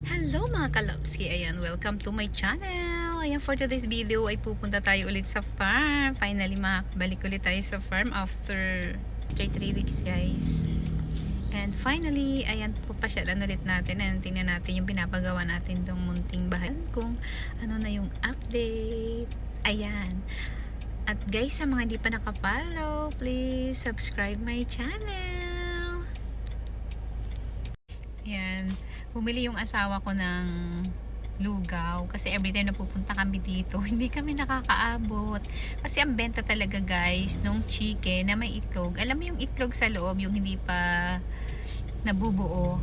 Hello mga kalapski, ayan, welcome to my channel. Ayan, for today's video ay pupunta tayo ulit sa farm. Finally, makabalik ulit tayo sa farm after 3 weeks guys. And finally, ayan, papasyalan ulit natin. Ayan, tingnan natin yung pinapagawa natin tong munting bahay. Kung ano na yung update. Ayan. At guys, sa mga hindi pa nakapollow, please subscribe my channel. Ayan, bumili yung asawa ko ng lugaw kasi everytime na pupunta kami dito hindi kami nakakaabot kasi ang benta talaga guys nung chicken na may itlog. Alam mo yung itlog sa loob, yung hindi pa nabubuo,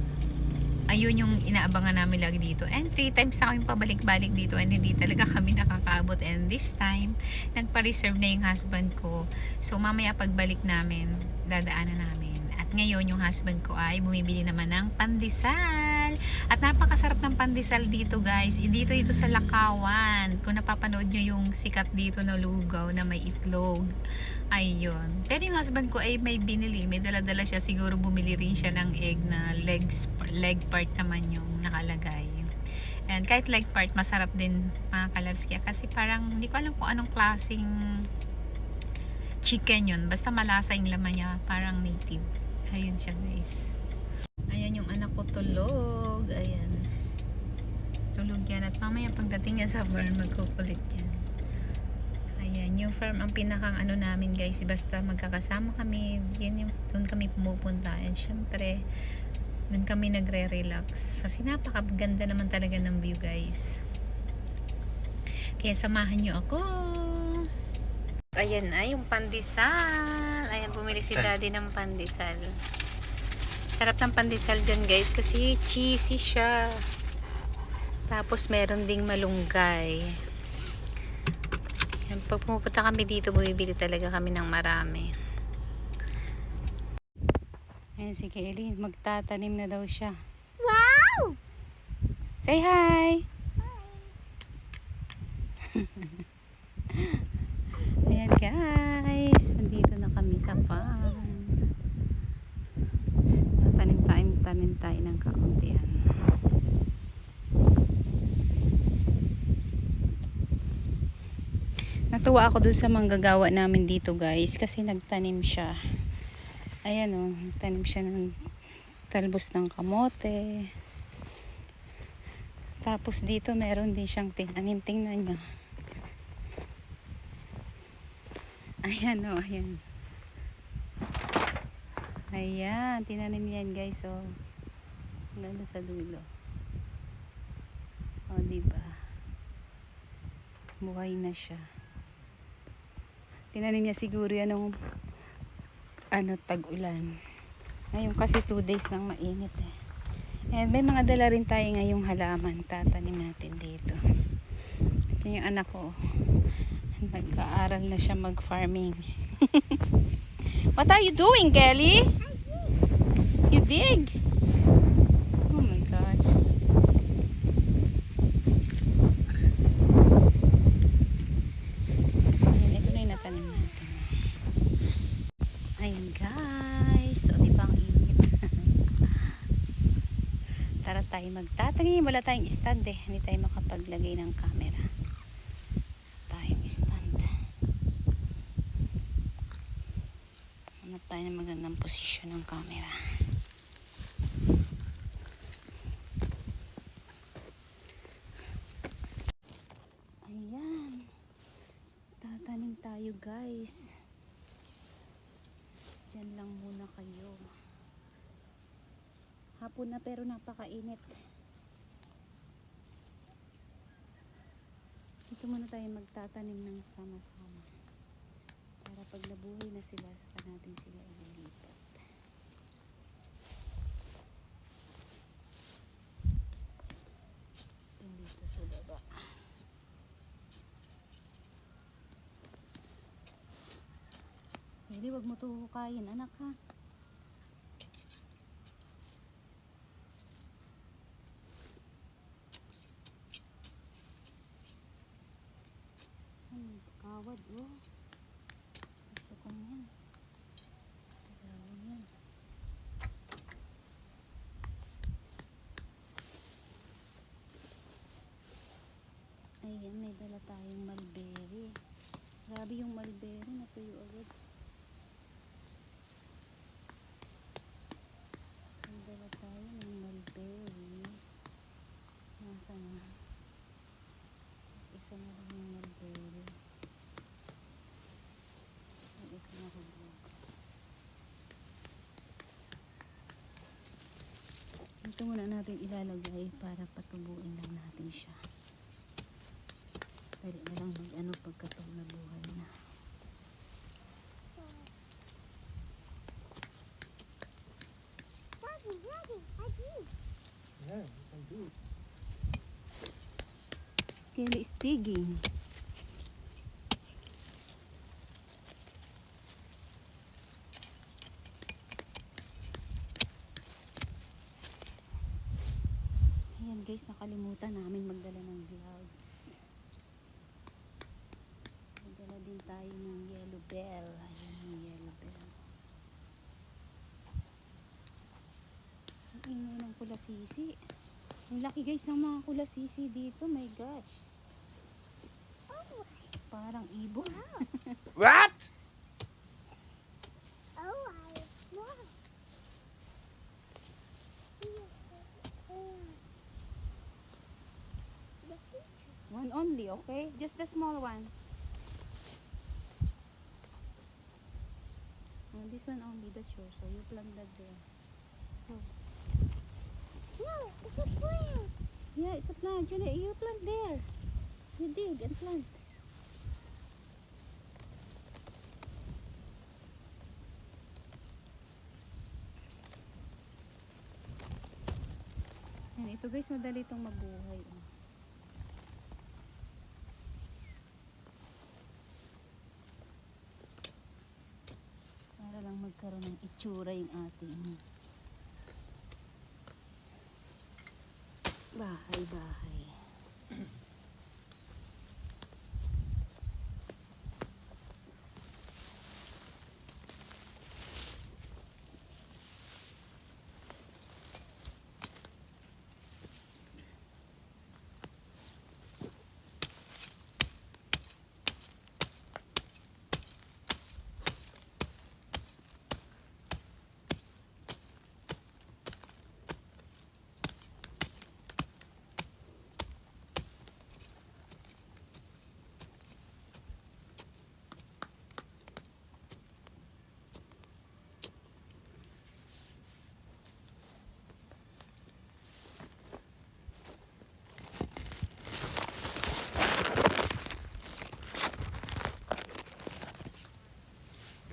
ayun yung inaabangan namin lagi dito. And 3 times na kami pabalik-balik dito and hindi talaga kami nakakaabot. And this time nagpa-reserve na yung husband ko, so mamaya pagbalik namin dadaanan namin. At ngayon yung husband ko ay bumibili naman ng pandesal. At napakasarap ng pandesal dito guys. Dito sa Lakawan. Kung napapanood nyo yung sikat dito na lugaw na may itlog. Ayun. Pero yung husband ko ay may binili. May dala-dala siya. Siguro bumili rin siya ng egg na leg part naman yung nakalagay. And kahit leg part, masarap din mga kalabski. Kasi parang hindi ko alam kung anong klaseng chicken yun. Basta malasa yung laman niya. Parang native. Ayun siya guys. Ayan yung anak ko tulog. Ayan. Tulog yan. At mamaya pagdating niya sa farm, magkukulit yan. Ayan. Yung farm ang pinakang ano namin guys. Basta magkakasama kami. Yun yung, doon kami pumupunta. And syempre, doon kami nagre-relax. Kasi napakaganda naman talaga ng view guys. Kaya samahan nyo ako. Ayan na yung pandesal. Ayan, bumili si daddy ng pandesal. Sarap ng pandesal dyan guys kasi cheesy siya. Tapos meron ding malunggay. Ayan, pag pumupunta kami dito, bumibili talaga kami ng marami. Ayan si Kelly, magtatanim na daw siya. Wow! Say hi! Ayan guys, nandito na kami sa farm. Tanim tayo ng kauntian. Natuwa ako dun sa manggagawa namin dito guys kasi nagtanim siya. Ayan o, nagtanim siya ng talbos ng kamote. Tapos dito meron din siyang tinanim, tingnan nyo. Ayan o, ayan. Ayan, tinanim yan guys o. Ganda sa dulo. O, diba? Buhay na siya. Tinanim niya siguro yan ng tag-ulan. Ngayon kasi 2 days nang mainit eh. And may mga dala rin tayo ngayong halaman. Tatanim natin dito. Ito yung anak ko. Nag-aaral na siya mag-farming. What are you doing, Kelly? You dig? Oh my gosh. Ayan, ito na yung natanim natin. Ayan guys. O diba ang init? Tara tayo magtatanim. Wala tayong stand eh. Hindi tayo makapaglagay ng camera. Tayong stand. Hanap tayo ng magandang posisyon ng camera. Ayan. Tatanim tayo guys. Diyan lang muna kayo. Hapon na pero napakainit. Dito muna tayo magtatanim ng sama-sama. Para pag nabuhay na sila, saka natin sila ililipat. Dito sa baba. Hindi, wag mo ito hukayin, anak ha. Kawad oh. Gusto ko yan. Dawin yan. Ayan, may dala tayong mulberry. Grabe yung mulberry, natuyo agad. May dala tayo ng mulberry. Nasa na? Isa na lang yung mulberry. Ay, ito na hubog. Ito muna natin ilalagay para patubuin lang natin siya. Dali na lang mag-ano pagkatong nabuhay na. Yeah, you can do it. Kelly is digging. Ayan guys, nakalimutan namin magdala ng gloves. Magdala din tayo ng yellow bell. Ayan yung yellow bell. Ang ingay ng kulasisi. Ang laki guys ng mga kulasisi dito. My gosh. Parang ibon. What? One only, okay? Just the small one. Oh, this one only, that's yours. So you plant that there. Oh. No, it's a plant. Yeah, it's a plant. You plant there. You dig and plant. Yan, ito guys, madali itong mabuhay. Oh. Para lang magkaroon ng itsura yung ating bahay-bahay.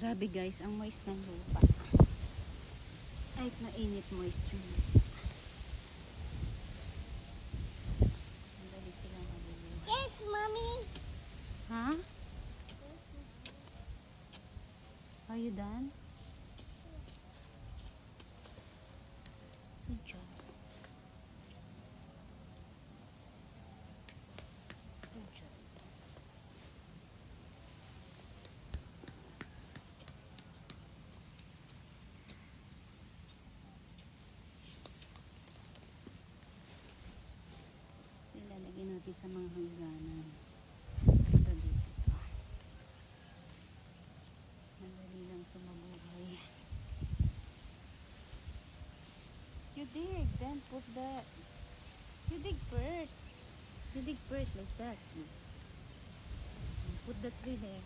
Grabe guys, ang moist ng lupa. Ay, mainit moist yung lupa. Madali silang mabubuhay. Yes, mommy. Ha? Are you done? Good job. Good job. Ilalagay natin sa mga hangganan. Ito dito. Madali lang ito mabuhay. You dig, then put the... You dig first. You dig first like that. Put the tree there.